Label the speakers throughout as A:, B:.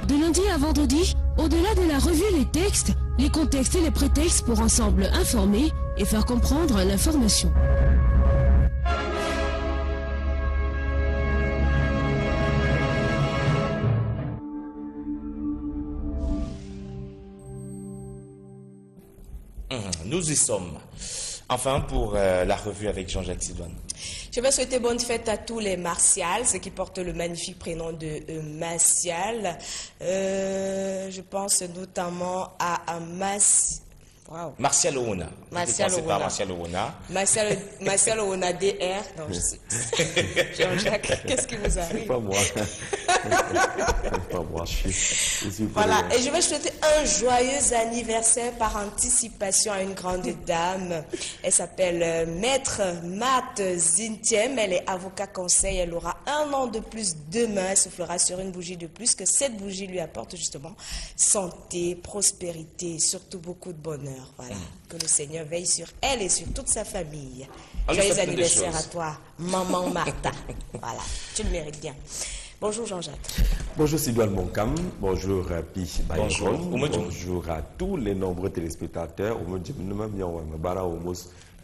A: De lundi à vendredi, au-delà de la revue Les Textes, les contextes et les prétextes pour ensemble informer et faire comprendre l'information.
B: Nous y sommes. Enfin, pour la revue avec Jean-Jacques Sidoine.
C: Je vais souhaiter bonne fête à tous les Martial, ceux qui portent le magnifique prénom de Martial. Je pense notamment à
B: Martial Ouna.
C: Martial Ouna DR. Non, je sais. Jean-Jacques, qu'est-ce qui vous arrive?
D: C'est pas moi. C'est pas moi. Je suis
C: voilà. Et je vais souhaiter un joyeux anniversaire par anticipation à une grande dame. Elle s'appelle Maître Marthe Zintiem. Elle est avocat conseil. Elle aura 1 an de plus demain. Elle soufflera sur une bougie de plus. Que cette bougie lui apporte justement santé, prospérité et surtout beaucoup de bonheur. Voilà. Que le Seigneur veille sur elle et sur toute sa famille. Joyeux anniversaire à toi, maman Martha. Voilà, tu le mérites bien. Bonjour Jean-Jacques.
D: Bonjour Sidoine Monkam. Bonjour Pi
B: Bonjour.
D: Bonjour à tous les nombreux téléspectateurs.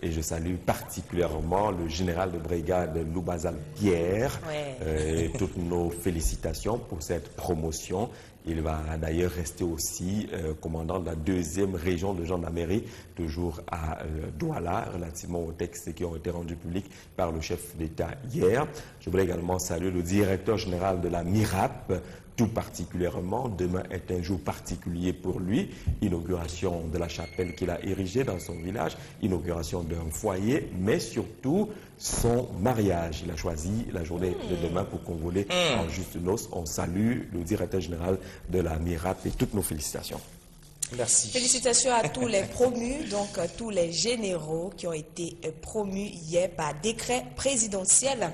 D: Et je salue particulièrement le général de brigade Loubazal Pierre. Et toutes nos félicitations pour cette promotion. Il va d'ailleurs rester aussi commandant de la 2e région de gendarmerie, toujours à Douala, relativement aux textes qui ont été rendus publics par le chef d'État hier. Je voulais également saluer le directeur général de la MIRAP, tout particulièrement. Demain est un jour particulier pour lui. Inauguration de la chapelle qu'il a érigée dans son village, inauguration d'un foyer, mais surtout son mariage. Il a choisi la journée de demain pour convoler en juste noces. On salue le directeur général de la MIRAP et toutes nos félicitations.
B: Merci.
C: Félicitations à tous les promus, donc tous les généraux qui ont été promus hier par décret présidentiel.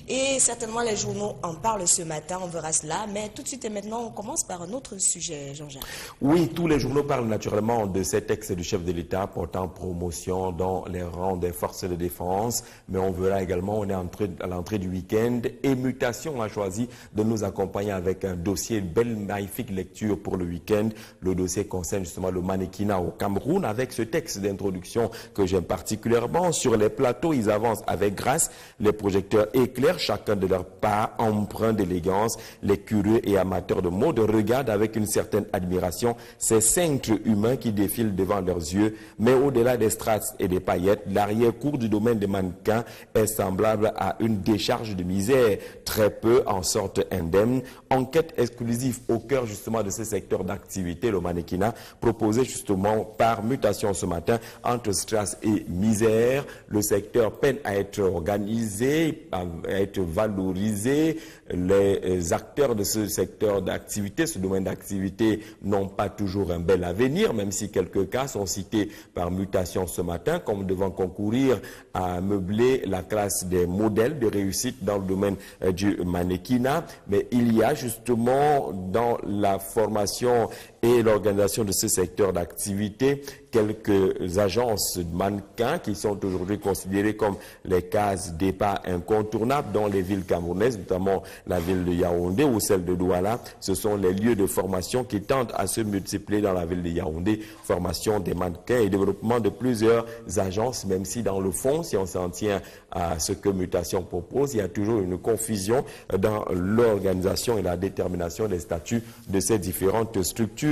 C: Et certainement les journaux en parlent ce matin, on verra cela. Mais tout de suite et maintenant, on commence par un autre sujet, Jean-Jacques.
D: Oui, tous les journaux parlent naturellement de cet texte du chef de l'État portant promotion dans les rangs des forces de défense. Mais on verra également, on est à l'entrée du week-end. Et Mutation a choisi de nous accompagner avec un dossier, une belle, magnifique lecture pour le week-end. Le dossier concerne justement le mannequinat au Cameroun, avec ce texte d'introduction que j'aime particulièrement. Sur les plateaux, ils avancent avec grâce, les projecteurs éclairent chacun de leurs pas, empreints d'élégance. Les curieux et amateurs de mode regardent avec une certaine admiration ces cintres humains qui défilent devant leurs yeux. Mais au-delà des strass et des paillettes, l'arrière-cour du domaine des mannequins est semblable à une décharge de misère. Très peu en sortent indemnes. Enquête exclusive au cœur justement de ce secteur d'activité, le mannequinat, proposé justement par Mutation ce matin. Entre strass et misère, le secteur peine à être organisé, à être valorisé. Les acteurs de ce secteur d'activité, ce domaine d'activité, n'ont pas toujours un bel avenir, même si quelques cas sont cités par Mutation ce matin, comme devant concourir à meubler la classe des modèles de réussite dans le domaine du mannequinat. Mais il y a justement dans la formation et l'organisation de ce secteur d'activité quelques agences de mannequins qui sont aujourd'hui considérées comme les cases départ incontournables dans les villes camerounaises, notamment la ville de Yaoundé ou celle de Douala. Ce sont les lieux de formation qui tendent à se multiplier dans la ville de Yaoundé. Formation des mannequins et développement de plusieurs agences, même si dans le fond, si on s'en tient à ce que Mutation propose, il y a toujours une confusion dans l'organisation et la détermination des statuts de ces différentes structures.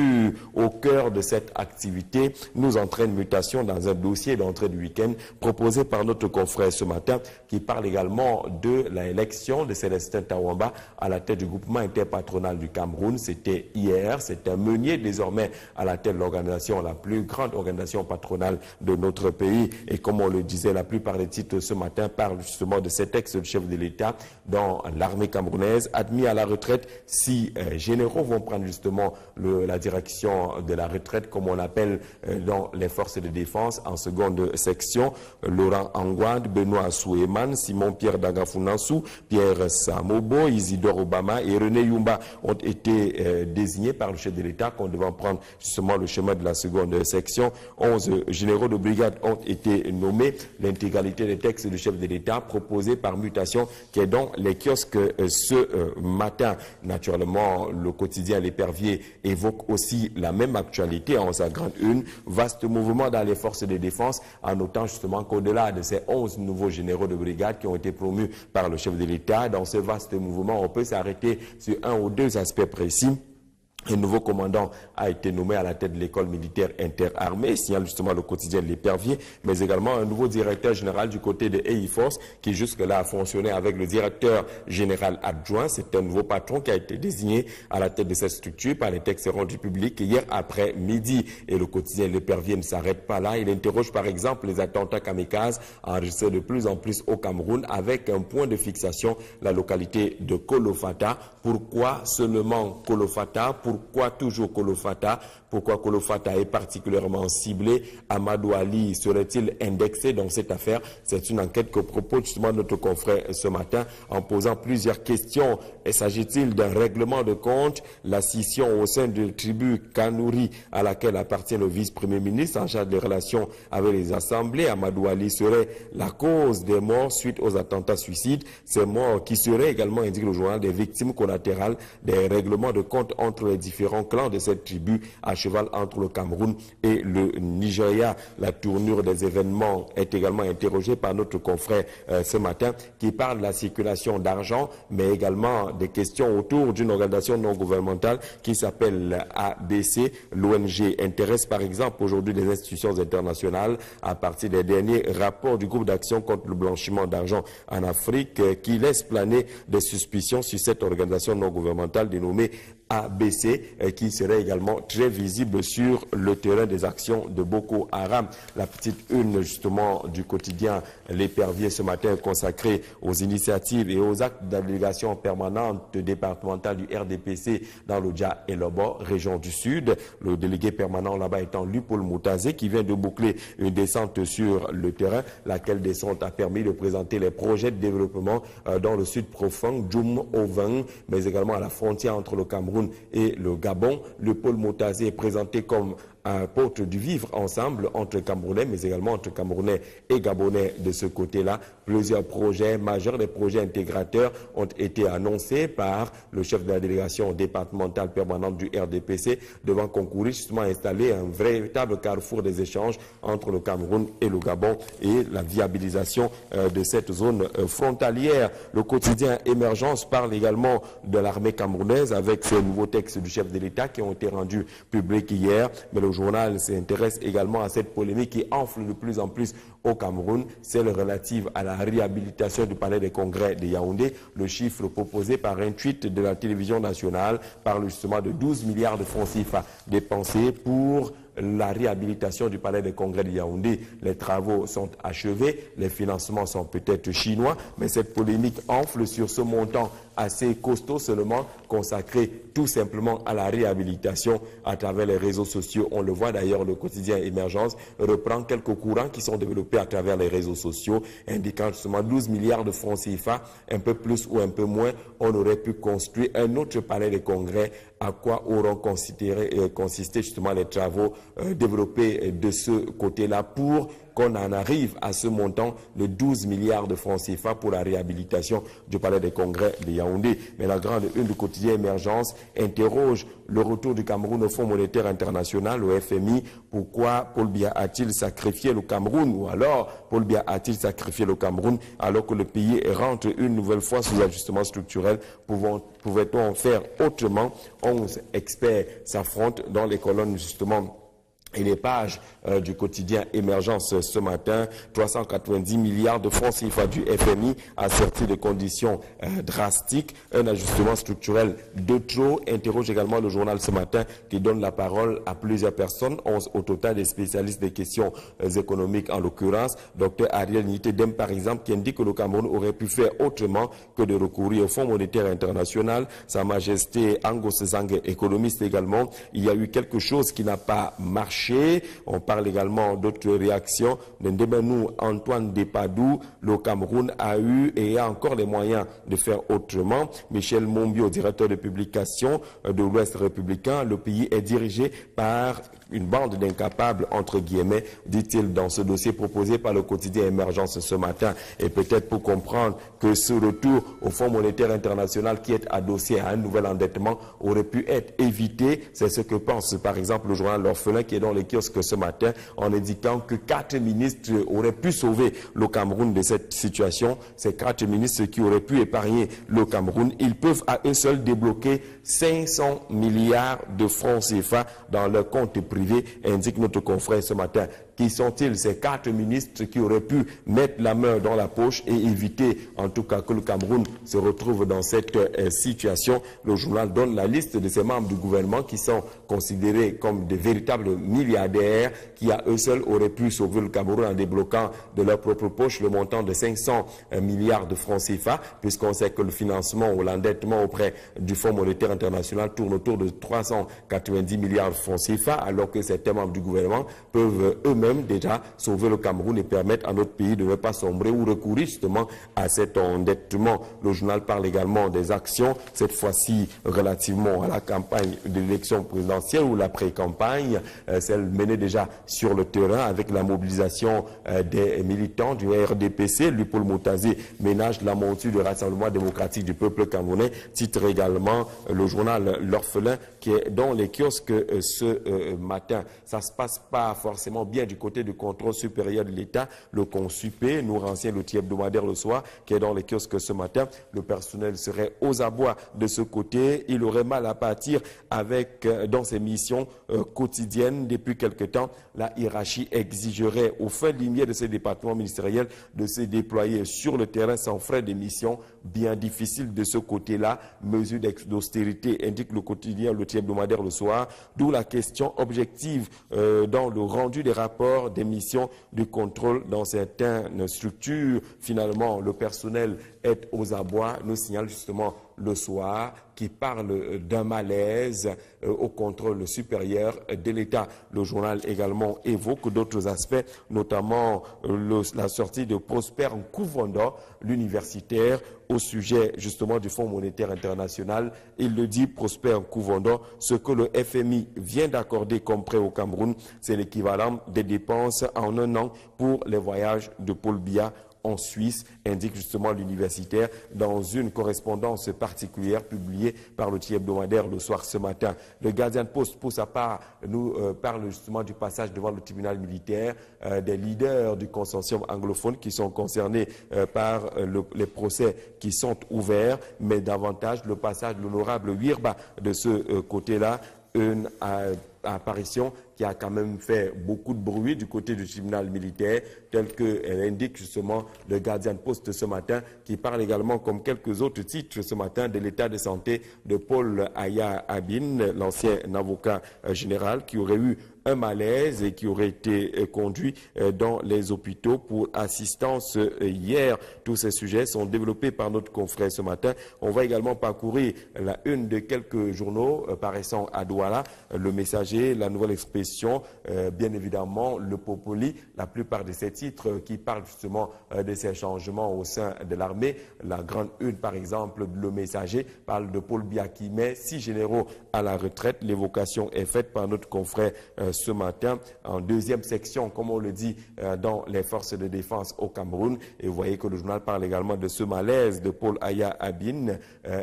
D: Au cœur de cette activité, nous entraîne Mutation dans un dossier d'entrée du week-end proposé par notre confrère ce matin, qui parle également de l'élection de Célestin Tawamba à la tête du groupement interpatronal du Cameroun. C'était hier, c'est un meunier désormais à la tête de l'organisation, la plus grande organisation patronale de notre pays. Et comme on le disait, la plupart des titres ce matin parlent justement de cet ex-chef de l'État dans l'armée camerounaise, admis à la retraite. 6 généraux vont prendre justement la direction de la retraite, comme on l'appelle dans dans les forces de défense. En seconde section, Laurent Angouad, Benoît Soueman, Simon-Pierre Dagafunansou, Pierre Samobo, Isidore Obama et René Yumba ont été désignés par le chef de l'État qu'on devant prendre justement le chemin de la seconde section. 11 généraux de brigade ont été nommés. L'intégralité des textes du chef de l'État proposés par mutation qui est dans les kiosques ce matin. Naturellement, le quotidien L'Épervier évoque aussi la même actualité en sa grande une. Vaste mouvement dans les forces de défense, en notant justement qu'au-delà de ces 11 nouveaux généraux de brigade qui ont été promus par le chef de l'État, dans ce vaste mouvement, on peut s'arrêter sur un ou deux aspects précis. Un nouveau commandant a été nommé à la tête de l'école militaire interarmée, signale justement le quotidien de L'Épervier, mais également un nouveau directeur général du côté de EIFORCE qui jusque-là a fonctionné avec le directeur général adjoint. C'est un nouveau patron qui a été désigné à la tête de cette structure par les textes rendus publics hier après-midi. Et le quotidien de L'Épervier ne s'arrête pas là. Il interroge par exemple les attentats kamikazes enregistrés de plus en plus au Cameroun avec un point de fixation, la localité de Kolofata. Pourquoi seulement Kolofata? Pourquoi toujours Kolofata? Pourquoi Kolofata est particulièrement ciblé? Amadou Ali serait-il indexé dans cette affaire? C'est une enquête que propose justement notre confrère ce matin en posant plusieurs questions. S'agit-il d'un règlement de compte? La scission au sein de tribu Kanouri à laquelle appartient le vice-premier ministre en charge des relations avec les assemblées. Amadou Ali serait la cause des morts suite aux attentats suicides. Ces morts qui seraient également, indique le journal, des victimes collatérales des règlements de compte entre les différents clans de cette tribu à cheval entre le Cameroun et le Nigeria. La tournure des événements est également interrogée par notre confrère ce matin qui parle de la circulation d'argent, mais également des questions autour d'une organisation non gouvernementale qui s'appelle ABC. L'ONG intéresse par exemple aujourd'hui les institutions internationales à partir des derniers rapports du groupe d'action contre le blanchiment d'argent en Afrique qui laisse planer des suspicions sur cette organisation non gouvernementale dénommée ABC qui serait également très visible sur le terrain des actions de Boko Haram. La petite une justement du quotidien L'Épervier ce matin consacrée aux initiatives et aux actes d'allégation permanente départementale du RDPC dans le Dja et Lobo, région du Sud. Le délégué permanent là-bas étant Lupaul Moutazé qui vient de boucler une descente sur le terrain, laquelle descente a permis de présenter les projets de développement dans le sud profond, Djoum Ovin, mais également à la frontière entre le Cameroun et le Gabon. Le pôle Moutazé est présenté comme un porte du vivre ensemble entre Camerounais, mais également entre Camerounais et Gabonais de ce côté-là. Plusieurs projets majeurs, des projets intégrateurs ont été annoncés par le chef de la délégation départementale permanente du RDPC devant concourir justement à installer un véritable carrefour des échanges entre le Cameroun et le Gabon et la viabilisation de cette zone frontalière. Le quotidien Émergence parle également de l'armée camerounaise avec ces nouveaux textes du chef de l'État qui ont été rendus publics hier, mais le journal s'intéresse également à cette polémique qui enfle de plus en plus au Cameroun, celle relative à la réhabilitation du palais des congrès de Yaoundé. Le chiffre proposé par un tweet de la télévision nationale parle justement de 12 milliards de francs CFA dépensés pour la réhabilitation du palais des congrès de Yaoundé. Les travaux sont achevés, les financements sont peut-être chinois, mais cette polémique enfle sur ce montant assez costaud seulement consacré tout simplement à la réhabilitation à travers les réseaux sociaux. On le voit d'ailleurs, le quotidien Émergence reprend quelques courants qui sont développés à travers les réseaux sociaux, indiquant justement 12 milliards de francs CFA, un peu plus ou un peu moins, on aurait pu construire un autre palais des congrès. À quoi auront consisté justement les travaux développés de ce côté-là pour qu'on en arrive à ce montant de 12 milliards de francs CFA pour la réhabilitation du palais des congrès de Yaoundé. Mais la grande une du quotidien Émergence interroge le retour du Cameroun au Fonds monétaire international, au FMI. Pourquoi Paul Biya a-t-il sacrifié le Cameroun? Ou alors Paul Biya a-t-il sacrifié le Cameroun alors que le pays rentre une nouvelle fois sous ajustement structurel? Pouvait-on en faire autrement? 11 experts s'affrontent dans les colonnes justement et les pages du quotidien Émergence ce matin. 390 milliards de francs CFA du FMI assortis de conditions drastiques. Un ajustement structurel de trop, interroge également le journal ce matin qui donne la parole à plusieurs personnes, 11 au total, des spécialistes des questions économiques en l'occurrence. Dr Ariel Nitedem par exemple qui indique que le Cameroun aurait pu faire autrement que de recourir au Fonds monétaire international. Sa Majesté Angos Zangue, économiste également, il y a eu quelque chose qui n'a pas marché marché. On parle également d'autres réactions. Ndembenou Antoine Depadou, le Cameroun a eu et a encore les moyens de faire autrement. Michel Mombio, directeur de publication de l'Ouest républicain, le pays est dirigé par une bande d'incapables, entre guillemets, dit-il dans ce dossier proposé par le quotidien Émergence ce matin. Et peut-être pour comprendre que ce retour au Fonds monétaire international qui est adossé à un nouvel endettement aurait pu être évité. C'est ce que pense par exemple le journal L'Orphelin qui est dans les kiosques ce matin en indiquant que 4 ministres auraient pu sauver le Cameroun de cette situation. Ces 4 ministres qui auraient pu épargner le Cameroun, ils peuvent à eux seuls débloquer 500 milliards de francs CFA dans leur compte privé, indique notre confrère ce matin. Qui sont-ils ces 4 ministres qui auraient pu mettre la main dans la poche et éviter en tout cas que le Cameroun se retrouve dans cette situation? Le journal donne la liste de ces membres du gouvernement qui sont considérés comme des véritables milliardaires qui à eux seuls auraient pu sauver le Cameroun en débloquant de leur propre poche le montant de 500 milliards de francs CFA, puisqu'on sait que le financement ou l'endettement auprès du Fonds monétaire international tourne autour de 390 milliards de francs CFA, alors que certains membres du gouvernement peuvent eux-mêmes déjà sauver le Cameroun et permettre à notre pays de ne pas sombrer ou recourir justement à cet endettement. Le journal parle également des actions, cette fois-ci relativement à la campagne de l'élection présidentielle ou la pré-campagne, celle menée déjà sur le terrain avec la mobilisation des militants du RDPC. Lupoul Moutazé ménage la monture du Rassemblement démocratique du peuple camerounais, titre également le journal L'Orphelin qui est dans les kiosques ce matin. Ça se passe pas forcément bien du côté du contrôle supérieur de l'État. Le Consupé nous renseigne le hebdomadaire Le Soir qui est dans les kiosques ce matin. Le personnel serait aux abois de ce côté. Il aurait mal à partir avec dans ses missions quotidiennes. Depuis quelque temps, la hiérarchie exigerait aux fins limiers de ces départements ministériels de se déployer sur le terrain sans frais de mission. Bien difficile de ce côté-là. Mesure d'austérité, indique le quotidien, le hebdomadaire Le Soir. D'où la question objective dans le rendu des rapports des missions de contrôle dans certaines structures. Finalement, le personnel est aux abois, nous signale justement Le Soir, qui parle d'un malaise au contrôle supérieur de l'État. Le journal également évoque d'autres aspects, notamment la sortie de Prosper Nkuvondo, l'universitaire, au sujet justement du Fonds monétaire international. Il le dit, Prosper Nkuvondo, ce que le FMI vient d'accorder comme prêt au Cameroun, c'est l'équivalent des dépenses en un an pour les voyages de Paul Biya en Suisse, indique justement l'universitaire dans une correspondance particulière publiée par le hebdomadaire Le Soir ce matin. Le Gardien de Poste, pour sa part, nous parle justement du passage devant le tribunal militaire des leaders du consortium anglophone qui sont concernés par les procès qui sont ouverts, mais davantage le passage de l'honorable Wirba de ce côté-là, une apparition qui a quand même fait beaucoup de bruit du côté du tribunal militaire, tel qu'elle indique justement le Gardien de Poste ce matin, qui parle également, comme quelques autres titres ce matin, de l'état de santé de Paul Aya Abin, l'ancien avocat général, qui aurait eu un malaise et qui aurait été conduit dans les hôpitaux pour assistance hier. Tous ces sujets sont développés par notre confrère ce matin. On va également parcourir la une de quelques journaux paraissant à Douala, Le Messager, La Nouvelle Expression, bien évidemment Le Popoli, la plupart de ces titres qui parlent justement de ces changements au sein de l'armée. La grande une, par exemple, Le Messager parle de Paul Biya qui met 6 généraux à la retraite. L'évocation est faite par notre confrère ce matin en deuxième section, comme on le dit, dans les forces de défense au Cameroun. Et vous voyez que le journal parle également de ce malaise de Paul Aya Abin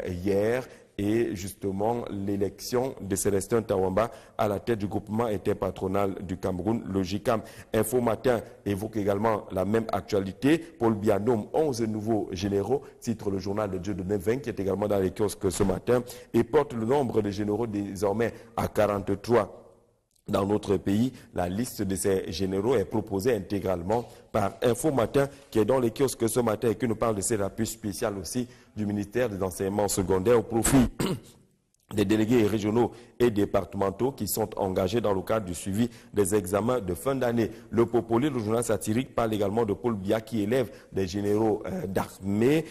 D: hier. Et justement l'élection de Célestin Tawamba à la tête du groupement interpatronal du Cameroun, le GICAM. Info Matin évoque également la même actualité. Paul Biya nomme 11 nouveaux généraux, titre le journal de Dieudonné 20 qui est également dans les kiosques ce matin, et porte le nombre de généraux désormais à 43. Dans notre pays, la liste de ces généraux est proposée intégralement par Info Matin, qui est dans les kiosques ce matin et qui nous parle de ces appuis spéciaux aussi du ministère des Enseignements secondaires au profit des délégués régionaux et départementaux qui sont engagés dans le cadre du suivi des examens de fin d'année. Le Popoli, le journal satirique, parle également de Paul Biya qui élève des généraux d'armée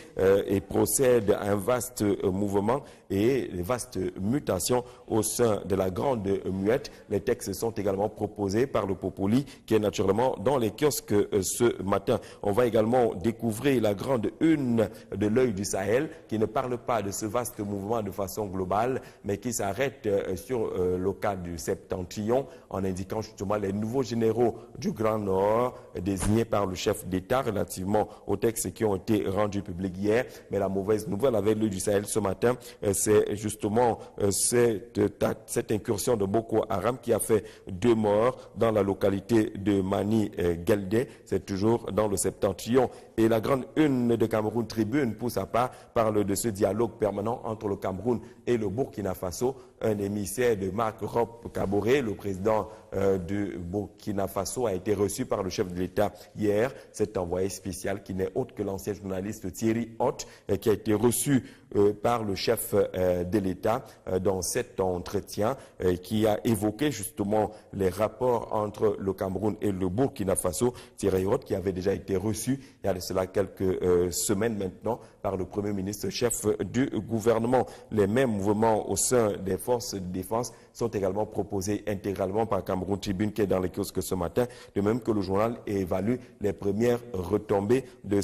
D: et procède à un vaste mouvement et les vastes mutations au sein de la Grande Muette. Les textes sont également proposés par le Populi qui est naturellement dans les kiosques ce matin. On va également découvrir la grande une de l'œil du Sahel qui ne parle pas de ce vaste mouvement de façon globale mais qui s'arrête sur le cas du Septentrion en indiquant justement les nouveaux généraux du Grand Nord désignés par le chef d'État relativement aux textes qui ont été rendus publics hier. Mais la mauvaise nouvelle avec l'œil du Sahel ce matin, c'est justement cette incursion de Boko Haram qui a fait 2 morts dans la localité de Mani-Geldé. C'est toujours dans le Septentrion. Et la grande une de Cameroun Tribune, pour sa part, parle de ce dialogue permanent entre le Cameroun et le Burkina Faso. Un émissaire de Marc Rop Kaboré, le président du Burkina Faso, a été reçu par le chef de l'État hier. Cet envoyé spécial qui n'est autre que l'ancien journaliste Thierry Hott, qui a été reçu par le chef de l'État dans cet entretien qui a évoqué justement les rapports entre le Cameroun et le Burkina Faso. Thierry Hott qui avait déjà été reçu il y a de cela quelques semaines maintenant par le Premier ministre chef du gouvernement. Les mêmes mouvements au sein des forces de défense sont également proposés intégralement par Cameroun Tribune qui est dans les kiosques ce matin, de même que le journal évalue les premières retombées de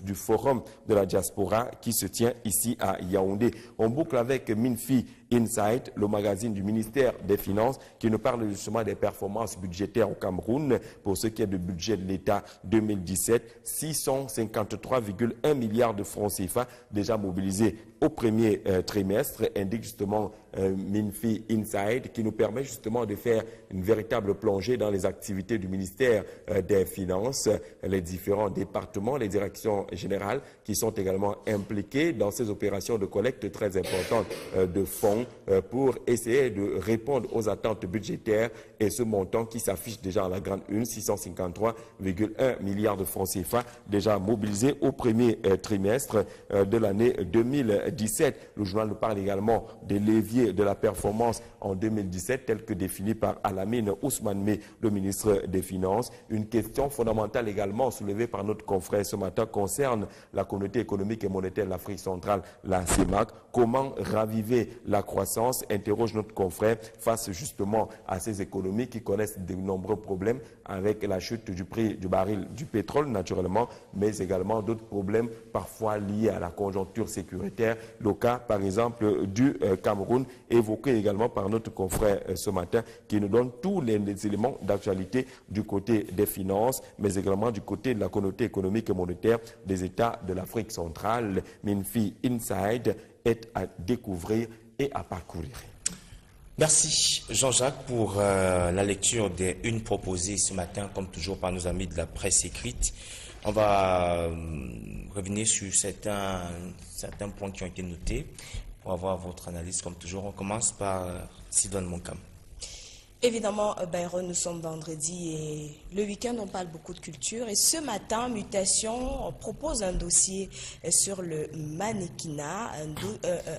D: du forum de la diaspora qui se tient ici à Yaoundé. On boucle avec Minfi Insight, le magazine du ministère des Finances, qui nous parle justement des performances budgétaires au Cameroun. Pour ce qui est du budget de l'État 2017, 653,1 milliards de francs CFA déjà mobilisés au premier trimestre, indique justement Minfi Inside, qui nous permet justement de faire une véritable plongée dans les activités du ministère des Finances, les différents départements, les directions générales qui sont également impliquées dans ces opérations de collecte très importantes de fonds pour essayer de répondre aux attentes budgétaires et ce montant qui s'affiche déjà à la grande une, 653,1 milliards de francs CFA déjà mobilisés au premier trimestre de l'année 2017. Le journal nous parle également des leviers de la performance en 2017 tels que définis par Alamine Ousmane, le ministre des Finances. Une question fondamentale également soulevée par notre confrère ce matin concerne la communauté économique et monétaire de l'Afrique centrale, la CEMAC. Comment raviver la croissance, interroge notre confrère, face justement à ces économies qui connaissent de nombreux problèmes avec la chute du prix du baril du pétrole naturellement, mais également d'autres problèmes parfois liés à la conjoncture sécuritaire. Le cas par exemple du Cameroun, évoqué également par notre confrère ce matin, qui nous donne tous les éléments d'actualité du côté des finances, mais également du côté de la communauté économique et monétaire des États de l'Afrique centrale. Minfi Inside est à découvrir et à parcourir.
B: Merci Jean-Jacques pour la lecture des unes proposées ce matin, comme toujours par nos amis de la presse écrite. On va revenir sur certains points qui ont été notés pour avoir votre analyse comme toujours. On commence par Sidoine Monkam.
C: Évidemment, Byron, nous sommes vendredi et le week-end, on parle beaucoup de culture. Et ce matin, Mutation propose un dossier sur le mannequinat,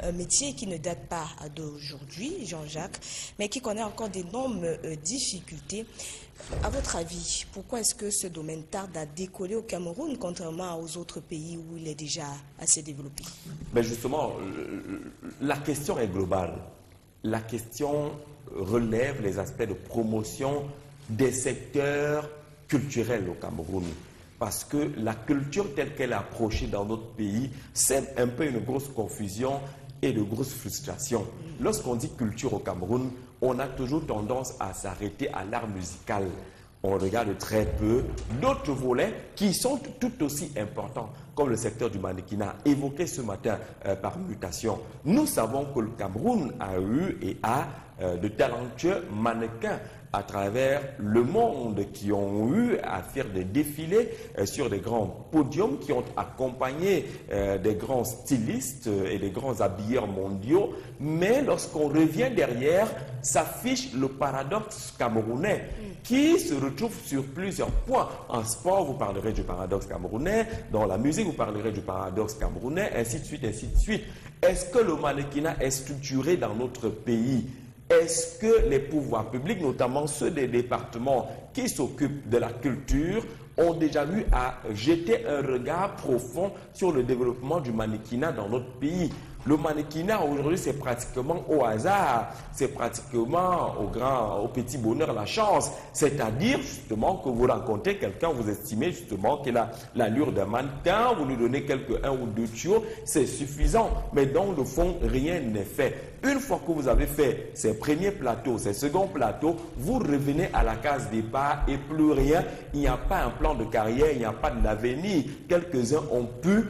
C: un métier qui ne date pas d'aujourd'hui, Jean-Jacques, mais qui connaît encore d'énormes difficultés. À votre avis, pourquoi est-ce que ce domaine tarde à décoller au Cameroun, contrairement aux autres pays où il est déjà assez développé?
D: Mais justement, la question est globale. La question relève les aspects de promotion des secteurs culturels au Cameroun. Parce que la culture telle qu'elle est approchée dans notre pays, c'est un peu une grosse confusion et de grosses frustrations. Lorsqu'on dit culture au Cameroun, on a toujours tendance à s'arrêter à l'art musical. On regarde très peu d'autres volets qui sont tout aussi importants, comme le secteur du mannequinat, évoqué ce matin par Mutation. Nous savons que le Cameroun a eu et a de talentueux mannequins à travers le monde qui ont eu à faire des défilés sur des grands podiums, qui ont accompagné des grands stylistes et des grands habilleurs mondiaux. Mais lorsqu'on revient derrière, s'affiche le paradoxe camerounais qui se retrouve sur plusieurs points. En sport, vous parlerez du paradoxe camerounais. Dans la musique, vous parlerez du paradoxe camerounais, ainsi de suite, ainsi de suite. Est-ce que le mannequinat est structuré dans notre pays? Est-ce que les pouvoirs publics, notamment ceux des départements qui s'occupent de la culture, ont déjà eu à jeter un regard profond sur le développement du mannequinat dans notre pays? Le mannequinat aujourd'hui, c'est pratiquement au hasard, c'est pratiquement au petit bonheur, la chance. C'est-à-dire justement que vous rencontrez quelqu'un, vous estimez justement qu'il a l'allure d'un mannequin, vous lui donnez un ou deux tuyaux, c'est suffisant. Mais dans le fond, rien n'est fait. Une fois que vous avez fait ces premiers plateaux, ces seconds plateaux, vous revenez à la case départ et plus rien. Il n'y a pas un plan de carrière, il n'y a pas d'avenir. Quelques-uns ont pu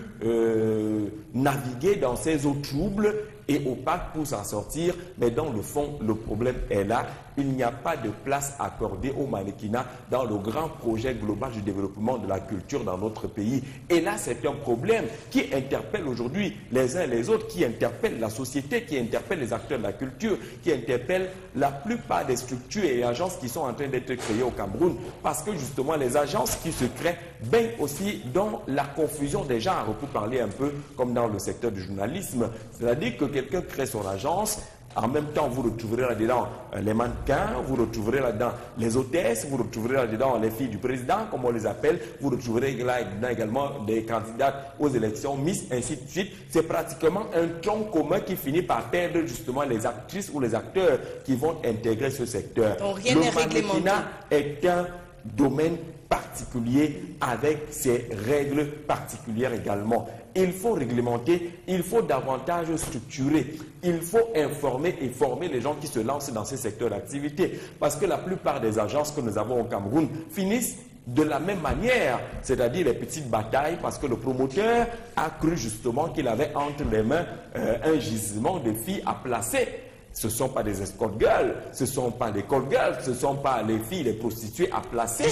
D: naviguer dans ces eaux troubles et opaques pour s'en sortir, mais dans le fond, le problème est là. Il n'y a pas de place accordée au mannequinat dans le grand projet global du développement de la culture dans notre pays. Et là, c'est un problème qui interpelle aujourd'hui les uns et les autres, qui interpelle la société, qui interpelle les acteurs de la culture, qui interpelle la plupart des structures et agences qui sont en train d'être créées au Cameroun. Parce que justement, les agences qui se créent baignent aussi dans la confusion des genres, pour parler un peu comme dans le secteur du journalisme. C'est-à-dire que quelqu'un crée son agence, en même temps, vous retrouverez là-dedans les mannequins, vous retrouverez là-dedans les hôtesses, vous retrouverez là-dedans les filles du président, comme on les appelle, vous retrouverez là-dedans également des candidats aux élections Miss, ainsi de suite. C'est pratiquement un tronc commun qui finit par perdre justement les actrices ou les acteurs qui vont intégrer ce secteur.
C: Donc rien n'est réglementé.
D: Le mannequinat est un domaine particulier avec ses règles particulières également. Il faut réglementer, il faut davantage structurer, il faut informer et former les gens qui se lancent dans ces secteurs d'activité. Parce que la plupart des agences que nous avons au Cameroun finissent de la même manière, c'est-à-dire les petites batailles, parce que le promoteur a cru justement qu'il avait entre les mains un gisement de filles à placer. Ce ne sont pas des escort girls, ce ne sont pas des call girls, ce ne sont pas les filles, les prostituées à placer.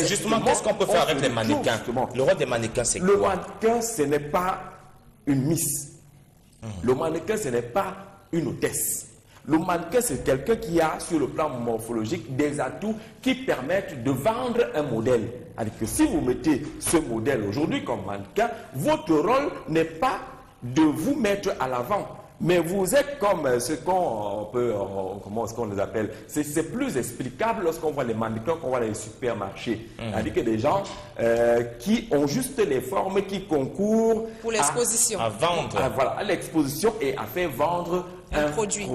B: Justement, qu'est-ce qu'on peut faire avec les mannequins? Le rôle des mannequins, c'est quoi?
D: Le mannequin, ce n'est pas une miss. Le mannequin, ce n'est pas une hôtesse. Le mannequin, c'est quelqu'un qui a, sur le plan morphologique, des atouts qui permettent de vendre un modèle. C'est-à-dire que si vous mettez ce modèle aujourd'hui comme mannequin, votre rôle n'est pas de vous mettre à l'avant. Mais vous êtes comme ce qu'on peut, comment est-ce qu'on les appelle? C'est plus explicable lorsqu'on voit les mannequins, qu'on voit les supermarchés. C'est-à-dire que des gens qui ont juste les formes qui concourent
C: pour l'exposition.
B: À vendre.
D: Voilà, à l'exposition et à faire vendre un produit.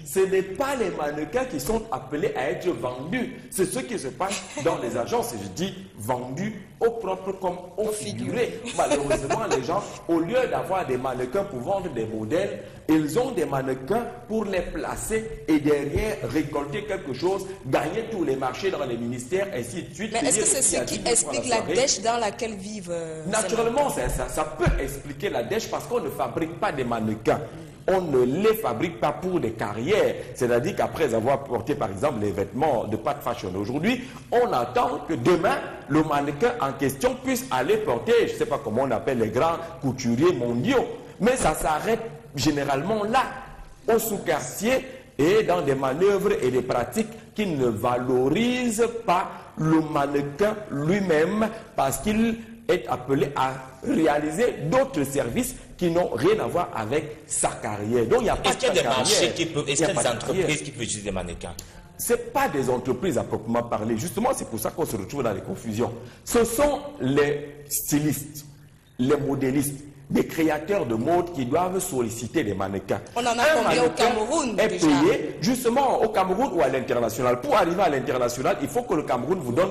D: Ce n'est pas les mannequins qui sont appelés à être vendus. C'est ce qui se passe dans les agences. Et je dis vendus au propre comme au figuré. Malheureusement, les gens, au lieu d'avoir des mannequins pour vendre des modèles, ils ont des mannequins pour les placer et derrière récolter quelque chose, gagner tous les marchés dans les ministères, ainsi de suite.
C: Mais est-ce que c'est ce qui explique la dèche dans laquelle vivent
D: Naturellement, ça peut expliquer la dèche parce qu'on ne fabrique pas des mannequins. On ne les fabrique pas pour des carrières. C'est-à-dire qu'après avoir porté, par exemple, les vêtements de Pat Fashion aujourd'hui, on attend que demain, le mannequin en question puisse aller porter, je ne sais pas comment on appelle les grands couturiers mondiaux. Mais ça s'arrête généralement là, au sous-quartier et dans des manœuvres et des pratiques qui ne valorisent pas le mannequin lui-même parce qu'il est appelé à réaliser d'autres services qui n'ont rien à voir avec sa carrière. Donc il n'y a pas de carrière.
B: Est-ce qu'il y a des marchés est-ce qu'il y a des entreprises qui peuvent utiliser des mannequins?
D: Ce n'est pas des entreprises à proprement parler. Justement, c'est pour ça qu'on se retrouve dans les confusions. Ce sont les stylistes, les modélistes, des créateurs de mode qui doivent solliciter des mannequins.
C: On en a combien au Cameroun
D: est
C: déjà
D: payé justement au Cameroun ou à l'international. Pour arriver à l'international, il faut que le Cameroun vous donne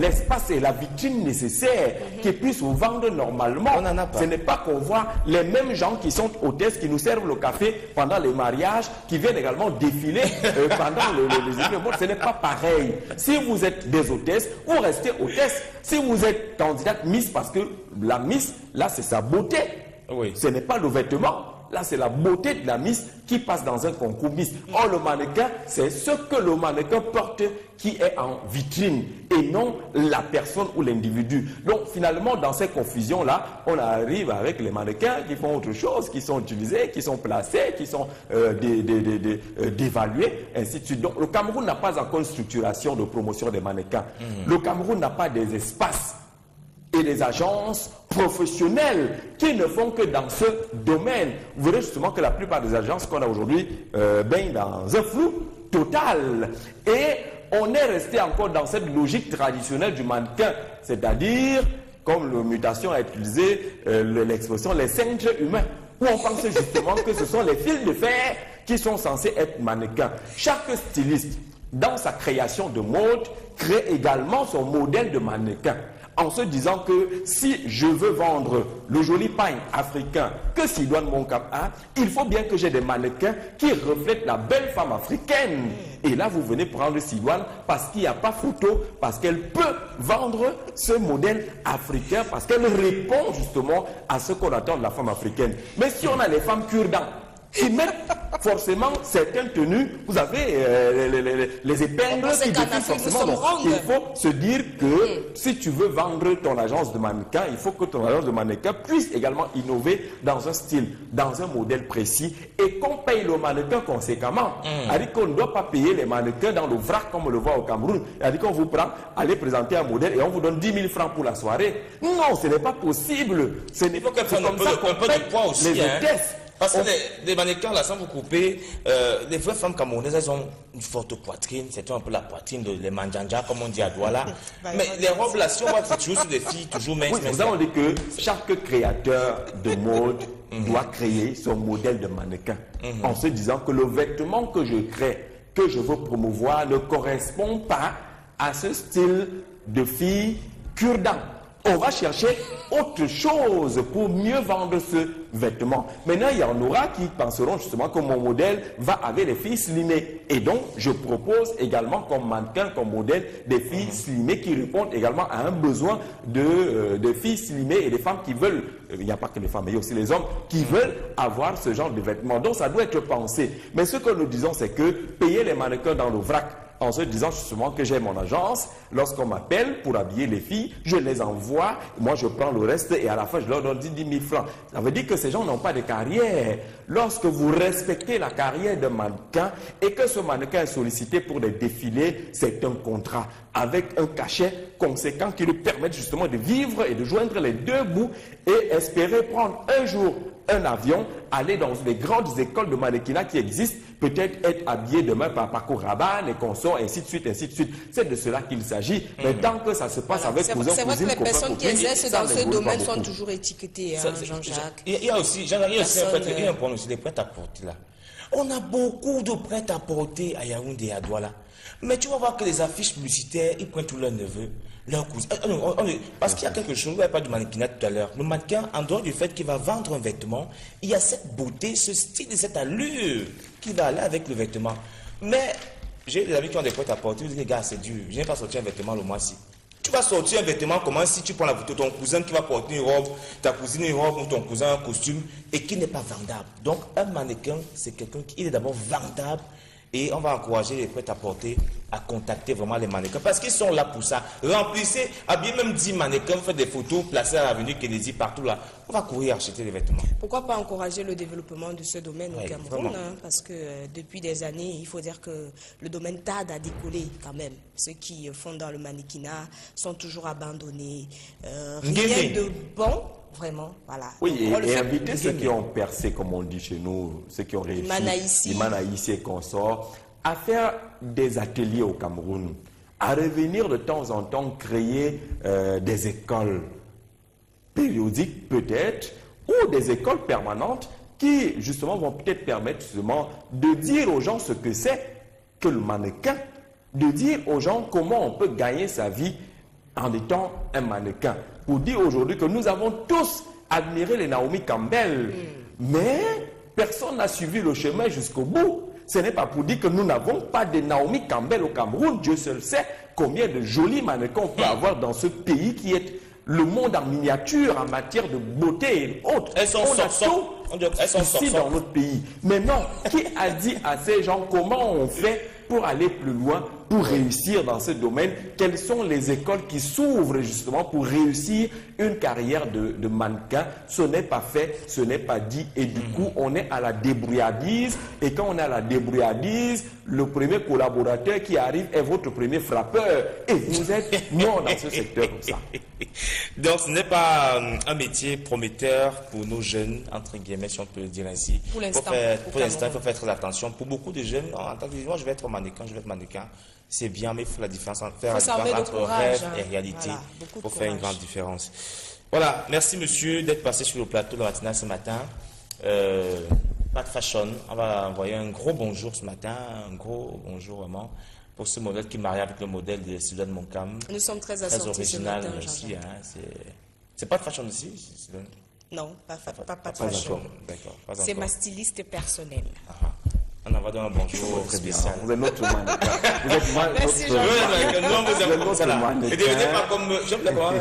D: l'espace et la vitrine nécessaire qui puisse vous vendre normalement.
B: On en a pas.
D: Ce n'est pas qu'on voit les mêmes gens qui sont hôtesses, qui nous servent le café pendant les mariages, qui viennent également défiler pendant les événements. Ce n'est pas pareil. Si vous êtes des hôtesses, vous restez hôtesse. Si vous êtes candidate Miss, parce que la Miss, là, c'est sa beauté.
B: Oui.
D: Ce n'est pas le vêtement. Là, c'est la beauté de la Miss qui passe dans un concours Miss. Or, le mannequin, c'est ce que le mannequin porte qui est en vitrine et non la personne ou l'individu. Donc, finalement, dans ces confusions-là, on arrive avec les mannequins qui font autre chose, qui sont utilisés, qui sont placés, qui sont dévalués, ainsi de suite. Donc, le Cameroun n'a pas encore une structuration de promotion des mannequins. Le Cameroun n'a pas des espaces et des agences professionnelles qui ne font que dans ce domaine. Vous verrez justement que la plupart des agences qu'on a aujourd'hui baignent dans un flou total. Et on est resté encore dans cette logique traditionnelle du mannequin, c'est-à-dire, comme le mutation a utilisé l'expression, les cintres humains. où on pense justement que ce sont les fils de fer qui sont censés être mannequins. Chaque styliste, dans sa création de mode, crée également son modèle de mannequin, en se disant que si je veux vendre le joli pain africain que Sidoine Moncap a, il faut bien que j'ai des mannequins qui reflètent la belle femme africaine. Et là, vous venez prendre Sidoine parce qu'il n'y a pas photo, parce qu'elle peut vendre ce modèle africain, parce qu'elle répond justement à ce qu'on attend de la femme africaine. Mais si on a les femmes kurdan, qui mettent forcément certaines tenues, vous avez les épingles qui défilent forcément. Donc, il faut se dire que si tu veux vendre ton agence de mannequin, il faut que ton agence de mannequin puisse également innover dans un style, dans un modèle précis, et qu'on paye le mannequin conséquemment. C'est-à-dire qu'on ne doit pas payer les mannequins dans le vrac comme on le voit au Cameroun. C'est-à-dire qu'on vous prend, allez présenter un modèle et on vous donne 10 000 francs pour la soirée. Non, ce n'est pas possible. Ce n'est pas comme ça qu'on paye les hôtesses.
B: Parce que les mannequins, là, sans vous couper, les vraies femmes camerounaises, elles ont une forte poitrine. C'est un peu la poitrine de les manjanja, comme on dit à Douala. Mais les robes, là, si on voit toujours sur des filles, toujours minces.
D: Oui, nous avons dit que chaque créateur de mode doit créer son modèle de mannequin. En se disant que le vêtement que je crée, que je veux promouvoir, ne correspond pas à ce style de fille kurdan. On va chercher autre chose pour mieux vendre ce vêtement. Maintenant, il y en aura qui penseront justement que mon modèle va avec les filles slimées. Et donc, je propose également comme mannequin, comme modèle, des filles slimées qui répondent également à un besoin de filles slimées et des femmes qui veulent, il n'y a pas que les femmes, mais il y a aussi les hommes, qui veulent avoir ce genre de vêtements. Donc, ça doit être pensé. Mais ce que nous disons, c'est que payer les mannequins dans le vrac, en se disant justement que j'ai mon agence, lorsqu'on m'appelle pour habiller les filles, je les envoie, moi je prends le reste et à la fin je leur donne 10 000 francs. Ça veut dire que ces gens n'ont pas de carrière. Lorsque vous respectez la carrière d'un mannequin et que ce mannequin est sollicité pour des défilés, c'est un contrat avec un cachet conséquent qui lui permet justement de vivre et de joindre les deux bouts et espérer prendre un jour un avion, aller dans les grandes écoles de mannequinat qui existent, peut-être être habillé demain par Paco Rabanne et consorts, ainsi de suite, ainsi de suite. C'est de cela qu'il s'agit. Mais tant que ça se passe avec cousins,
C: c'est vrai que les personnes qui exercent dans ce domaine sont toujours étiquetées, hein, Jean-Jacques.
B: Il y a aussi, un point aussi, les prêt-à-porter là. On a beaucoup de prêt-à-porter à Yaoundé et à Douala. Mais tu vas voir que les affiches publicitaires, ils prennent tous leurs neveux, leurs cousins. Parce qu'il y a quelque chose, vous n'avez pas du mannequinat tout à l'heure. Le mannequin, en dehors du fait qu'il va vendre un vêtement, il y a cette beauté, ce style et cette allure qui va aller avec le vêtement. Mais j'ai des amis qui ont des prêt-à-porter, ils disent, les gars, c'est dur, je n'ai pas sorti un vêtement le mois-ci. Tu vas sortir un vêtement comment si tu prends la photo de ton cousin qui va porter une robe, ta cousine une robe ou ton cousin un costume et qui n'est pas vendable. Donc un mannequin, c'est quelqu'un qui est d'abord vendable et on va encourager les prêt-à-porter à contacter vraiment les mannequins parce qu'ils sont là pour ça. Remplissez, habillez même 10 mannequins, faites des photos, placez à l'avenue Kennedy partout là. On va courir acheter des vêtements.
C: Pourquoi pas encourager le développement de ce domaine au Cameroun, hein, parce que depuis des années, il faut dire que le domaine tarde à décoller quand même. Ceux qui font dans le mannequinat sont toujours abandonnés. Rien de bon. Vraiment, voilà.
D: Oui, et inviter ceux qui ont percé, comme on dit chez nous, ceux qui ont réussi, Imanaïsi et consorts, à faire des ateliers au Cameroun, à revenir de temps en temps créer des écoles périodiques peut-être, ou des écoles permanentes qui justement vont peut-être permettre justement de dire aux gens ce que c'est que le mannequin, de dire aux gens comment on peut gagner sa vie en étant un mannequin. Pour dire aujourd'hui que nous avons tous admiré les Naomi Campbell, mais personne n'a suivi le chemin jusqu'au bout. Ce n'est pas pour dire que nous n'avons pas de Naomi Campbell au Cameroun. Dieu seul sait combien de jolis mannequins on peut avoir dans ce pays qui est le monde en miniature en matière de beauté et autres.
B: Elles sont
D: ici dans notre pays. Mais non, qui a dit à ces gens comment on fait pour aller plus loin, pour réussir dans ce domaine? Quelles sont les écoles qui s'ouvrent justement pour réussir une carrière de mannequin? Ce n'est pas fait, ce n'est pas dit et du coup on est à la débrouillardise et quand on est à la débrouillardise, le premier collaborateur qui arrive est votre premier frappeur et vous êtes mort dans ce secteur comme ça.
B: Donc ce n'est pas un métier prometteur pour nos jeunes, entre guillemets si on peut le dire ainsi. Pour l'instant, il faut faire très attention. Pour beaucoup de jeunes, en tant que moi je vais être mannequin, c'est bien, mais il faut la différence entre rêve et réalité. Il faut faire une grande différence. Voilà, merci monsieur d'être passé sur le plateau de la matinale ce matin. Pas de fashion. On va envoyer un gros bonjour ce matin, un gros bonjour vraiment pour ce modèle qui marie avec le modèle de Sylvain Moncam.
C: Nous sommes très
B: Très
C: assortis ce
B: original
C: matin,
B: aussi.
C: Jean-Jacques.
B: Hein, c'est pas de fashion aussi, Sylvain?
C: Non, pas de
B: Pas
C: fashion.
B: encore. D'accord. Pas
C: C'est
B: encore.
C: ma styliste personnelle.
B: Ah. On envoie donc un bonjour
D: Très bien.
B: spécial.
D: Vous êtes notre mannequin. Vous êtes
C: Merci,
B: Oui,
C: Jean-Jacques.
B: non, vous êtes comme ça là.
D: mannequin.
B: Et devenez pas comme, j'aime d'abord,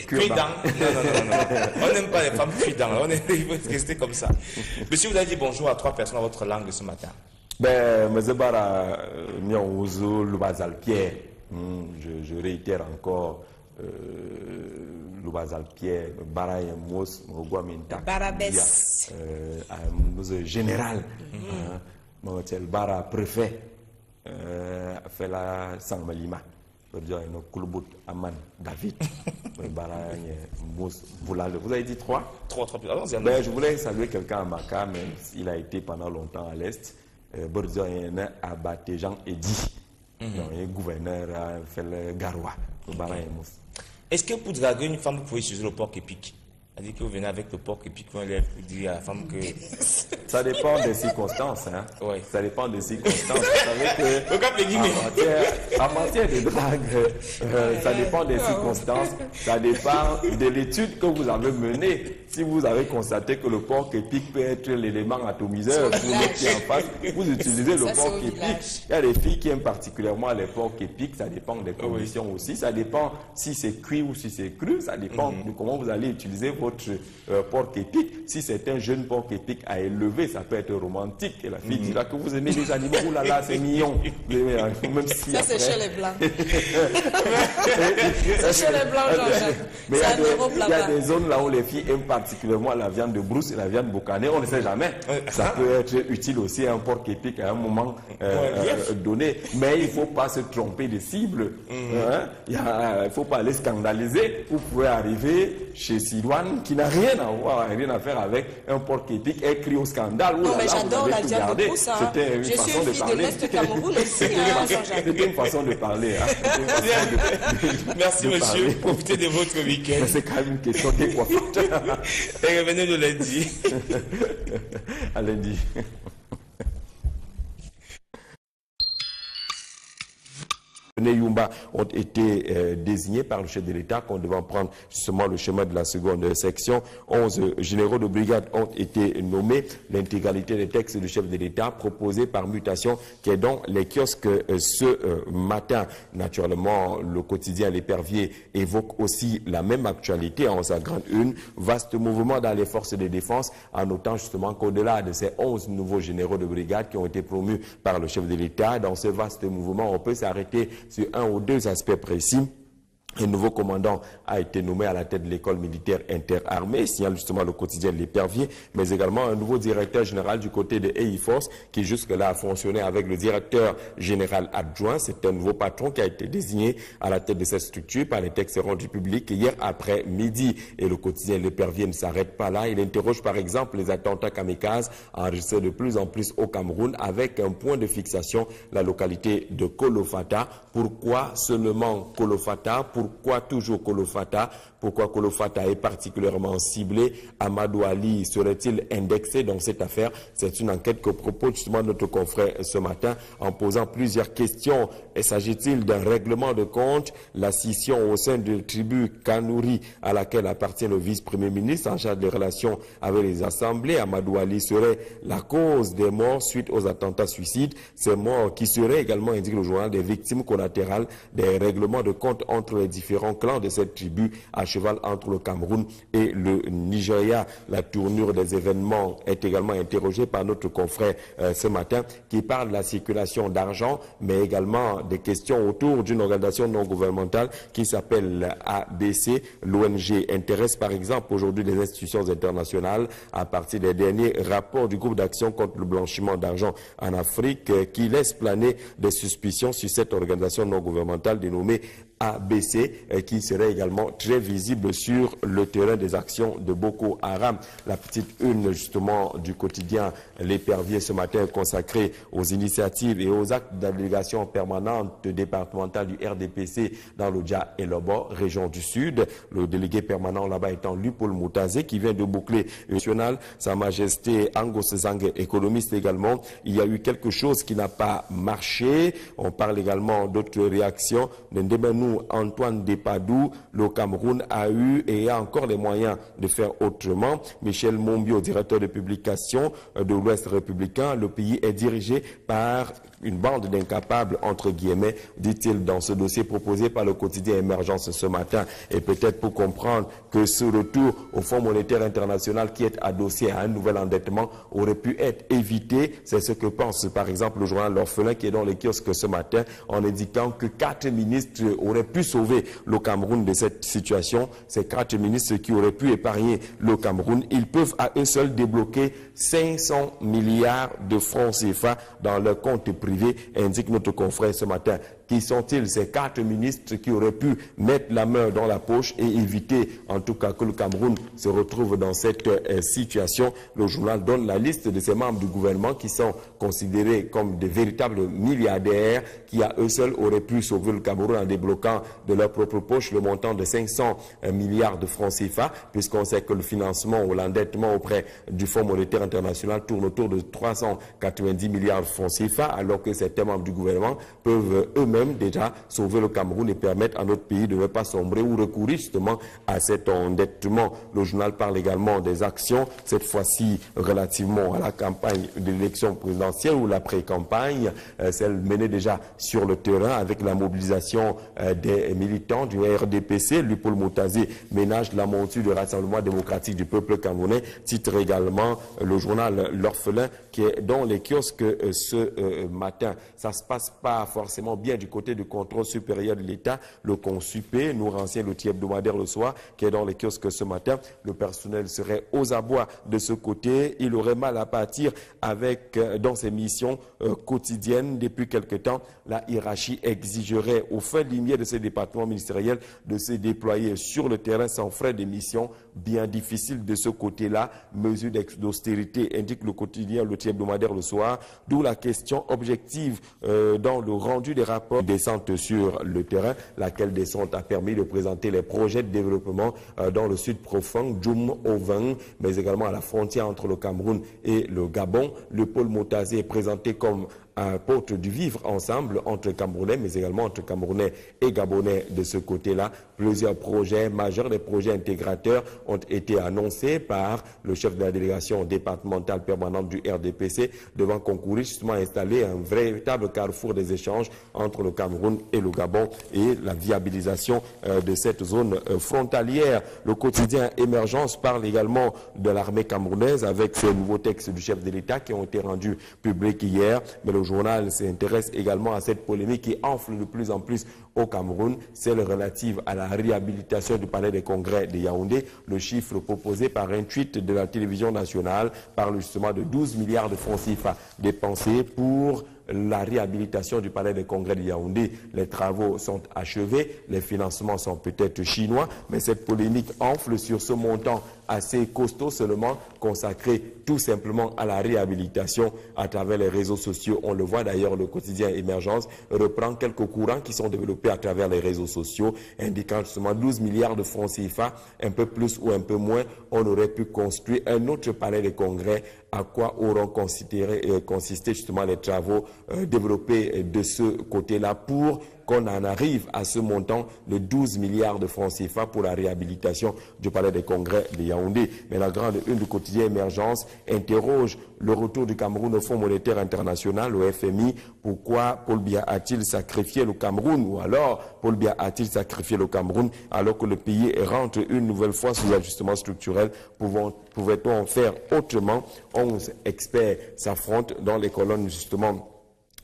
B: cuit-dent. Non. On n'aime pas les femmes cuit-dent. Il faut rester comme ça. Monsieur, vous avez dit bonjour à 3 personnes dans votre langue ce matin.
D: Ben, Mzebara Nyonguzo Lubazal Pierre. Je réitère encore Lubazal Pierre, Baraye Mos, Mogwaminta.
C: Barabès.
D: Nous général. Motel Bara préfet. Fait la Sanmalima. Vous David. Vous avez dit 3?
B: 3 plus.
D: Ben, je voulais saluer quelqu'un à Maka, mais il a été pendant longtemps à l'Est. Bordian a battu Jean Eddy. Le gouverneur a fait le Garoua.
B: Est-ce que pour draguer une femme, vous pouvez utiliser le porc épic? C'est-à-dire que vous venez avec le porc épic, vous dire à la femme que...
D: Ça dépend des circonstances. Hein?
B: Oui.
D: Ça dépend des circonstances. Vous savez que en matière de drague, ça dépend des circonstances. Ça dépend de l'étude que vous avez menée. Si vous avez constaté que le porc épic peut être l'élément atomiseur pour le qui est en face, vous utilisez le porc épic. Il y a des filles qui aiment particulièrement les porcs épics. Ça dépend des conditions aussi. Ça dépend si c'est cuit ou si c'est cru. Ça dépend de comment vous allez utiliser votre porc épic. Si c'est un jeune porc épic à élever, ça peut être romantique. Et la fille dira que vous aimez les animaux. Ouh là là, c'est mignon. Même si
C: Ça, c'est chez les Blancs. C'est chez les Blancs, Jean-Jacques.
D: Mais il y a des zones là où les filles aiment particulièrement la viande de brousse et la viande boucanée. On ne sait jamais. Ça peut être utile aussi à un porc épic à un moment donné. Mais il ne faut pas se tromper de cible. Il ne faut pas aller scandaliser. Vous pouvez arriver chez Silouane qui n'a rien à voir, rien à faire avec un porc épic écrit au scandale.
C: Non, mais j'adore la viande de brousse.
D: C'était une façon de parler. C'était une façon de parler.
B: Merci monsieur, profitez de votre week-end.
D: C'est quand même une question de coiffure.
B: Et revenez le lundi.
D: À lundi. Yumba ont été désignés par le chef de l'État qu'on devant prendre justement le chemin de la seconde section. 11 généraux de brigade ont été nommés. L'intégralité des textes du chef de l'État proposés par mutation qui est dans les kiosques ce matin. Naturellement, le quotidien L'Épervier évoque aussi la même actualité en sa grande une. Vaste mouvement dans les forces de défense en notant justement qu'au-delà de ces 11 nouveaux généraux de brigade qui ont été promus par le chef de l'État, dans ce vaste mouvement, on peut s'arrêter sur un ou deux aspects précis. Un nouveau commandant a été nommé à la tête de l'école militaire interarmée, signale justement le quotidien L'Épervier, mais également un nouveau directeur général du côté de EIFORCE qui jusque-là a fonctionné avec le directeur général adjoint. C'est un nouveau patron qui a été désigné à la tête de cette structure par les textes rendus publics hier après-midi. Et le quotidien L'Épervier ne s'arrête pas là. Il interroge par exemple les attentats kamikazes enregistrés de plus en plus au Cameroun avec un point de fixation, la localité de Kolofata. Pourquoi seulement Kolofata? Pourquoi toujours Kolofata? Pourquoi Kolofata est particulièrement ciblé? Amadou Ali serait-il indexé dans cette affaire? C'est une enquête que propose justement notre confrère ce matin en posant plusieurs questions. S'agit-il d'un règlement de compte? La scission au sein de la tribu Kanouri à laquelle appartient le vice-premier ministre en charge des relations avec les assemblées. Amadou Ali serait la cause des morts suite aux attentats suicides. Ces morts qui seraient également, indique le journal, des victimes collatérales des règlements de compte entre les différents clans de cette tribu à cheval entre le Cameroun et le Nigeria. La tournure des événements est également interrogée par notre confrère ce matin qui parle de la circulation d'argent, mais également des questions autour d'une organisation non gouvernementale qui s'appelle ABC. L'ONG intéresse par exemple aujourd'hui les institutions internationales à partir des derniers rapports du groupe d'action contre le blanchiment d'argent en Afrique qui laisse planer des suspicions sur cette organisation non gouvernementale dénommée a baissé, qui serait également très visible sur le terrain des actions de Boko Haram. La petite une justement du quotidien L'Épervier ce matin consacrée aux initiatives et aux actes de la délégation permanente départementale du RDPC dans l'Odja et Lobo, région du Sud. Le délégué permanent là-bas étant Lupol Moutazé qui vient de boucler national. Sa Majesté Angos Zang, économiste également. Il y a eu quelque chose qui n'a pas marché. On parle également d'autres réactions. Ndembenou Antoine Depadou, le Cameroun a eu et a encore les moyens de faire autrement. Michel Mombio, directeur de publication de l'Ouest républicain, le pays est dirigé par une bande d'incapables, entre guillemets, dit-il dans ce dossier proposé par le quotidien Émergence ce matin. Et peut-être pour comprendre que ce retour au Fonds monétaire international qui est adossé à un nouvel endettement aurait pu être évité. C'est ce que pense par exemple le journal L'Orphelin qui est dans les kiosques ce matin en indiquant que 4 ministres auraient pu sauver le Cameroun de cette situation. Ces 4 ministres qui auraient pu épargner le Cameroun, ils peuvent à eux seuls débloquer 500 milliards de francs CFA dans leur compte privé, indique notre confrère ce matin. Qui sont-ils ces 4 ministres qui auraient pu mettre la main dans la poche et éviter en tout cas que le Cameroun se retrouve dans cette situation? Le journal donne la liste de ces membres du gouvernement qui sont considérés comme de véritables milliardaires qui à eux seuls auraient pu sauver le Cameroun en débloquant de leur propre poche le montant de 500 milliards de francs CFA, puisqu'on sait que le financement ou l'endettement auprès du Fonds monétaire international tourne autour de 390 milliards de francs CFA, alors que certains membres du gouvernement peuvent eux-mêmes déjà sauver le Cameroun et permettre à notre pays de ne pas sombrer ou recourir justement à cet endettement. Le journal parle également des actions, cette fois-ci relativement à la campagne de l'élection présidentielle ou la pré-campagne, celle menée déjà sur le terrain avec la mobilisation des militants du RDPC. Lupol Moutazé ménage la monture du Rassemblement démocratique du peuple camerounais, titre également le journal L'Orphelin qui est dans les kiosques ce matin. Ça ne se passe pas forcément bien du côté du contrôle supérieur de l'État. Le Consupé nous renseigne l'outil hebdomadaire le soir qui est dans les kiosques ce matin. Le personnel serait aux abois de ce côté. Il aurait mal à partir avec dans ses missions quotidiennes. Depuis quelque temps, la hiérarchie exigerait aux fins limiers de ces départements ministériels de se déployer sur le terrain sans frais de mission. Bien difficile de ce côté-là. Mesure d'austérité indique le quotidien l'outil hebdomadaire le soir. D'où la question objective dans le rendu des rapports descente sur le terrain, laquelle descente a permis de présenter les projets de développement dans le sud profond, Djoum Oven, mais également à la frontière entre le Cameroun et le Gabon. Le pôle Moutazé est présenté comme un porte du vivre ensemble entre Camerounais, mais également entre Camerounais et Gabonais de ce côté-là. Plusieurs projets majeurs, des projets intégrateurs ont été annoncés par le chef de la délégation départementale permanente du RDPC devant concourir justement à installer un véritable carrefour des échanges entre le Cameroun et le Gabon et la viabilisation de cette zone frontalière. Le quotidien Émergence parle également de l'armée camerounaise avec ces nouveaux textes du chef de l'État qui ont été rendus publics hier, mais le journal s'intéresse également à cette polémique qui enfle de plus en plus au Cameroun, celle relative à la réhabilitation du palais des congrès de Yaoundé. Le chiffre proposé par un tweet de la télévision nationale parle justement de 12 milliards de francs CFA dépensés pour la réhabilitation du palais des congrès de Yaoundé. Les travaux sont achevés, les financements sont peut-être chinois, mais cette polémique enfle sur ce montant assez costaud seulement consacré tout simplement à la réhabilitation à travers les réseaux sociaux. On le voit d'ailleurs, le quotidien Émergence reprend quelques courants qui sont développés à travers les réseaux sociaux, indiquant justement 12 milliards de francs CFA, un peu plus ou un peu moins, on aurait pu construire un autre palais des congrès. À quoi auront consisté justement les travaux développés de ce côté-là pour qu'on en arrive à ce montant de 12 milliards de francs CFA pour la réhabilitation du palais des congrès de Yaoundé. Mais la grande une du quotidien Émergence interroge le retour du Cameroun au Fonds monétaire international, au FMI. Pourquoi Paul Biya a-t-il sacrifié le Cameroun? Ou alors Paul Biya a-t-il sacrifié le Cameroun alors que le pays rentre une nouvelle fois sous ajustement structurel? Pouvait-on en faire autrement? 11 experts s'affrontent dans les colonnes justement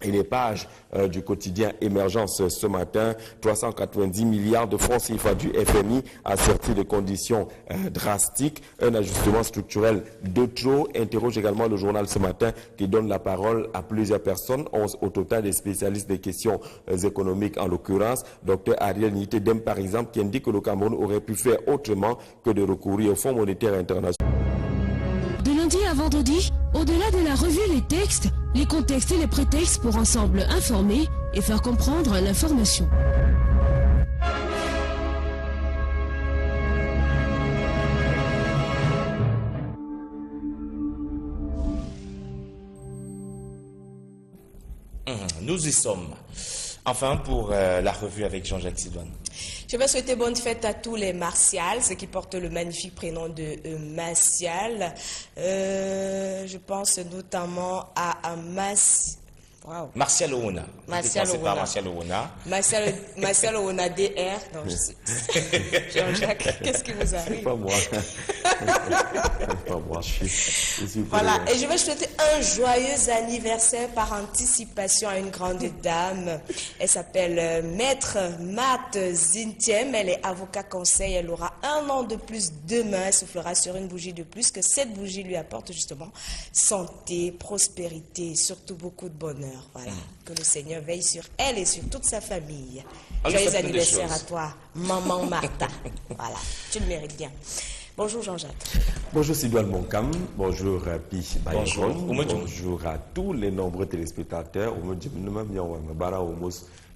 D: Et les pages du quotidien Émergence ce matin, 390 milliards de francs CFA du FMI assortis de conditions drastiques, un ajustement structurel de trop, interroge également le journal ce matin qui donne la parole à plusieurs personnes, 11 au total des spécialistes des questions économiques en l'occurrence, Dr Ariel Nitedem par exemple qui indique que le Cameroun aurait pu faire autrement que de recourir au Fonds monétaire international.
A: De lundi à vendredi, au-delà de la revue Les Textes, les contextes et les prétextes pour ensemble informer et faire comprendre l'information.
B: Nous y sommes. Enfin, pour la revue avec Jean-Jacques Sidoine.
C: Je vais souhaiter bonne fête à tous les Martial, ceux qui portent le magnifique prénom de Martial. Je pense notamment à
B: Martial Ouna.
C: Martial
B: Ouna.
C: Martial Ouna DR. Non, je sais. Jean-Jacques, qu'est-ce qui vous arrive?
D: Pas moi. Pas moi, je suis
C: voilà, et je vais souhaiter un joyeux anniversaire par anticipation à une grande dame. Elle s'appelle Maître Mat Zintiem. Elle est avocat conseil. Elle aura 1 an de plus demain. Elle soufflera sur une bougie de plus. Que cette bougie lui apporte justement santé, prospérité et surtout beaucoup de bonheur. Voilà. Que le Seigneur veille sur elle et sur toute sa famille. Joyeux anniversaire à toi, maman Martha. Voilà, tu le mérites bien. Bonjour Jean-Jacques.
D: Bonjour Sidoine Monkam, bonjour Pi Bayon,
B: Bonjour.
D: bonjour à tous les nombreux téléspectateurs.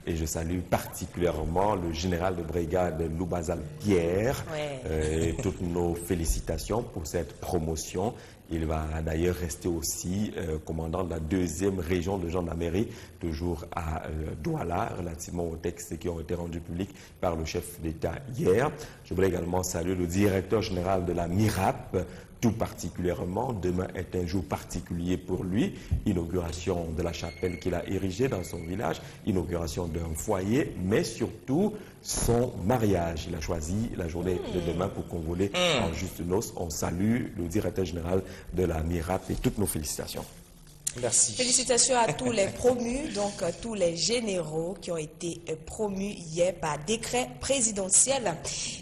D: Et je salue particulièrement le général de brigade Loubazal Pierre.
C: Ouais.
D: Toutes nos félicitations pour cette promotion. Il va d'ailleurs rester aussi commandant de la 2e région de gendarmerie, toujours à Douala, relativement aux textes qui ont été rendus publics par le chef d'État hier. Je voudrais également saluer le directeur général de la MIRAP, tout particulièrement. Demain est un jour particulier pour lui. Inauguration de la chapelle qu'il a érigée dans son village, inauguration d'un foyer, mais surtout son mariage. Il a choisi la journée de demain pour convoler en juste noces. On salue le directeur général de la MIRAP et toutes nos félicitations.
B: Merci.
C: Félicitations à tous les promus, donc tous les généraux qui ont été promus hier par décret présidentiel.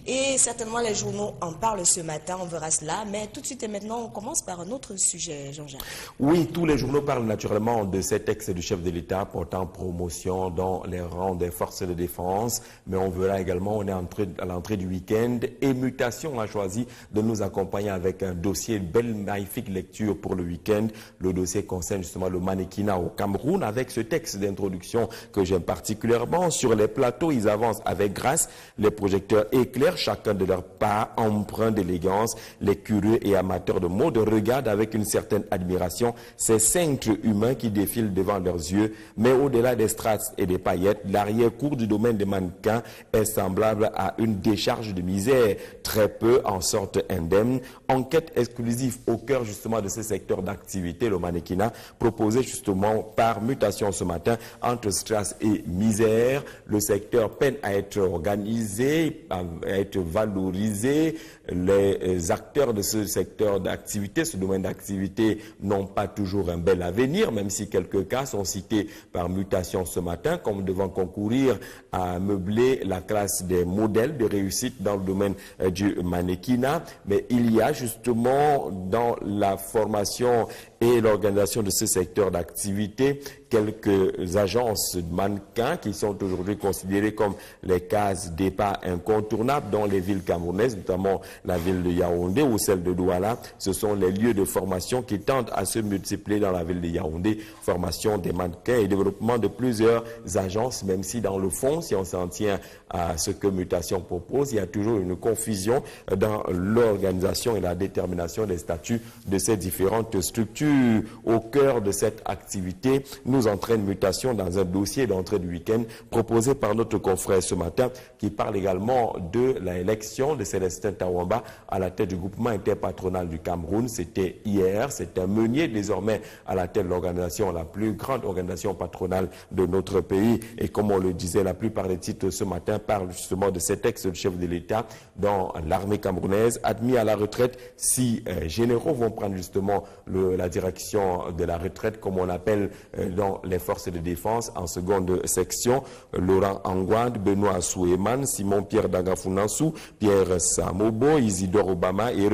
C: Et certainement les journaux en parlent ce matin, on verra cela. Mais tout de suite et maintenant, on commence par un autre sujet, Jean-Jacques.
D: Oui, tous les journaux parlent naturellement de cet texte du chef de l'État portant promotion dans les rangs des forces de défense. Mais on verra également, on est à l'entrée du week-end. Et Mutation a choisi de nous accompagner avec un dossier, belle, magnifique lecture pour le week-end. Le dossier concerne justement le mannequinat au Cameroun avec ce texte d'introduction que j'aime particulièrement. Sur les plateaux, ils avancent avec grâce, les projecteurs éclairent chacun de leurs pas, empreints d'élégance. Les curieux et amateurs de mode regardent avec une certaine admiration ces 5 humains qui défilent devant leurs yeux. Mais au-delà des strass et des paillettes, l'arrière-cour du domaine des mannequins est semblable à une décharge de misère. Très peu en sortent indemnes. Enquête exclusive au cœur justement de ce secteur d'activité, le mannequinat, proposé justement par Mutation ce matin entre strass et misère. Le secteur peine à être organisé, à être valorisé. Les acteurs de ce secteur d'activité, ce domaine d'activité, n'ont pas toujours un bel avenir, même si quelques cas sont cités par Mutation ce matin, comme devant concourir à meubler la classe des modèles de réussite dans le domaine du mannequinat. Mais il y a justement dans la formation et l'organisation de ce secteur d'activité quelques agences de mannequins qui sont aujourd'hui considérées comme les cases départ incontournables dans les villes camerounaises, notamment la ville de Yaoundé ou celle de Douala. Ce sont les lieux de formation qui tendent à se multiplier dans la ville de Yaoundé. Formation des mannequins et développement de plusieurs agences, même si dans le fond, si on s'en tient à ce que Mutation propose, il y a toujours une confusion dans l'organisation et la détermination des statuts de ces différentes structures. Au cœur de cette activité, nous entraîne Mutation dans un dossier d'entrée du week-end proposé par notre confrère ce matin qui parle également de l'élection de Célestin Tawamba à la tête du groupement interpatronal du Cameroun. C'était hier, c'est un meunier désormais à la tête de l'organisation, la plus grande organisation patronale de notre pays. Et comme on le disait, la plupart des titres ce matin parlent justement de cet ex-chef de l'État dans l'armée camerounaise, admis à la retraite. 6 généraux vont prendre justement la direction de la retraite, comme on appelle dans dans les forces de défense. En seconde section, Laurent Anguade, Benoît Soueman, Simon Pierre Dagafunansou, Pierre Samobo, Isidore Obama et